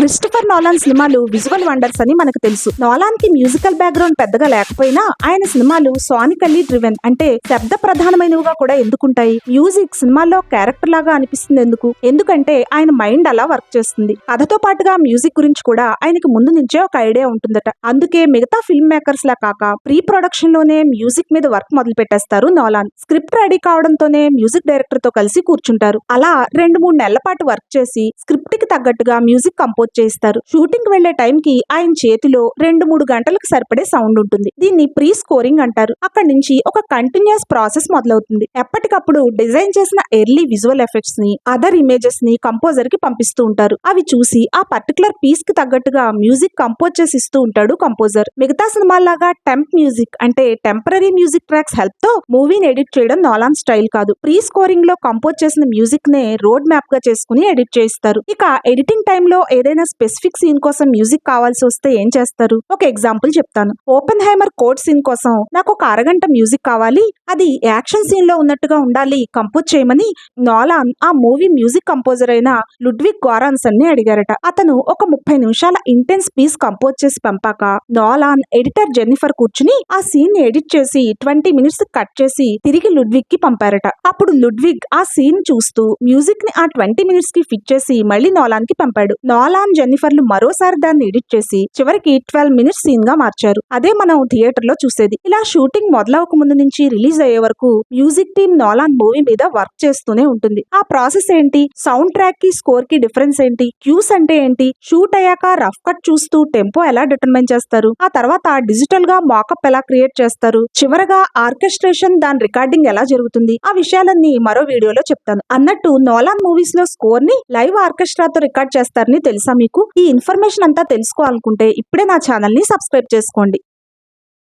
Christopher Nolan సినిమాలు visual wonders అని మనకు తెలుసు. నోలాన్ కి మ్యూజికల్ బ్యాక్గ్రౌండ్ పెద్దగా లేకపోయినా ఆయన సినిమాలు సానికల్లీ డ్రివెన్ అంటే శబ్ద ప్రధానమైనవిగా కూడా ఎందుకుంటాయి. మ్యూజిక్ సినిమాల్లో క్యారెక్టర్ లాగా అనిపిస్తుంది ఎందుకంటే ఆయన మైండ్ అలా వర్క్ చేస్తుంది. కథతో పాటుగా మ్యూజిక్ గురించి కూడా ఆయనకి ముందు నుంచే ఒక ఐడియా ఉంటుందట. అందుకే మిగతా ఫిల్మ్ మేకర్స్ లా కాక ప్రీ ప్రొడక్షన్ లోనే మ్యూజిక్ మీద వర్క్ మొదలు పెట్టేస్తారు నోలాన్. స్క్రిప్ట్ రెడీ కావడంతోనే మ్యూజిక్ డైరెక్టర్ తో కలిసి కూర్చుంటారు. అలా 2-3 నెలల పాటు వర్క్ చేసి స్క్రిప్ట్ కి తగ్గట్టుగా మ్యూజిక్ కంపోజ్ చేస్తారు. షూటింగ్ వెళ్లే టైం కి ఆయన చేతిలో 2-3 గంటలకు సరిపడే సౌండ్ ఉంటుంది. దీన్ని ప్రీ స్కోరింగ్ అంటారు. అక్కడి నుంచి ఒక కంటిన్యూస్ ప్రాసెస్ మొదలవుతుంది. ఎప్పటికప్పుడు డిజైన్ చేసిన ఎర్లీ విజువల్ ఎఫెక్ట్స్ ని, అదర్ ఇమేజెస్ ని కంపోజర్ కి పంపిస్తూ ఉంటారు. అవి చూసి ఆ పర్టికులర్ పీస్ కి తగ్గట్టుగా మ్యూజిక్ కంపోజ్ చేసి ఇస్తూ ఉంటాడు కంపోజర్. మిగతా సినిమాల్లాగా టెంప్ మ్యూజిక్ అంటే టెంపరరీ మ్యూజిక్ ట్రాక్స్ హెల్ప్ తో మూవీని ఎడిట్ చేయడం నోలాన్ స్టైల్ కాదు. ప్రీ స్కోరింగ్ లో కంపోజ్ చేసిన మ్యూజిక్ నే రోడ్ మ్యాప్ గా చేసుకుని ఎడిట్ చేస్తారు. ఇక ఎడిటింగ్ టైమ్ లో ఏదైనా స్పెసిఫిక్ సీన్ కోసం మ్యూజిక్ కావాల్సి వస్తే ఏం చేస్తారు? ఒక ఎగ్జాంపుల్ చెప్తాను. ఓపెన్ హైమర్ కోడ్ సీన్ కోసం నాకు ఒక అరగంట మ్యూజిక్ కావాలి, అది యాక్షన్ సీన్ లో ఉన్నట్టుగా ఉండాలి, కంపోజ్ చేయమని నోలాన్ ఆ మూవీ మ్యూజిక్ కంపోజర్ అయిన లుడ్విగ్ గోరాన్సన్ ని అడిగారట. అతను ఒక 30 నిమిషాల ఇంటెన్స్ పీస్ కంపోజ్ చేసి పంపాక నోలాన్ ఎడిటర్ జెన్నిఫర్ కూర్చుని ఆ సీన్ ని ఎడిట్ చేసి 20 మినిట్స్ కట్ చేసి తిరిగి లుడ్విగ్ కి పంపారట. అప్పుడు లుడ్విగ్ ఆ సీన్ చూస్తూ మ్యూజిక్ ని ఆ 20 మినిట్స్ కి ఫిట్ చేసి మళ్ళీ నోలాన్ కి పంపాడు. నోలాన్ జెన్నిఫర్లు మరోసారి దాన్ని ఎడిట్ చేసి చివరికి 12 మినిట్స్ సీన్ గా మార్చారు. అదే మనం థియేటర్ లో చూసేది. ఇలా షూటింగ్ మొదలవక ముందు నుంచి రిలీజ్ అయ్యే వరకు మ్యూజిక్ టీమ్ నోలాన్ మూవీ మీద వర్క్ చేస్తూనే ఉంటుంది. ఆ ప్రాసెస్ ఏంటి? సౌండ్ ట్రాక్ కి స్కోర్ కి డిఫరెన్స్ ఏంటి? క్యూస్ అంటే ఏంటి? షూట్ అయ్యాక రఫ్ కట్ చూస్తూ టెంపో ఎలా డిటర్మైన్ చేస్తారు? ఆ తర్వాత డిజిటల్ గా మాకప్ ఎలా క్రియేట్ చేస్తారు? చివరగా ఆర్కెస్ట్రేషన్, దాని రికార్డింగ్ ఎలా జరుగుతుంది? ఆ విషయాలన్నీ మరో వీడియోలో చెప్తాను. అన్నట్టు నోలాన్ మూవీస్ లో స్కోర్ ని లైవ్ ఆర్కెస్ట్రాతో రికార్డ్ చేస్తారని తెలుసా మీకు? ఈ ఇన్ఫర్మేషన్ అంతా తెలుసుకోవాలనుకుంటే ఇప్పుడే నా ఛానల్ ని సబ్స్క్రైబ్ చేసుకోండి.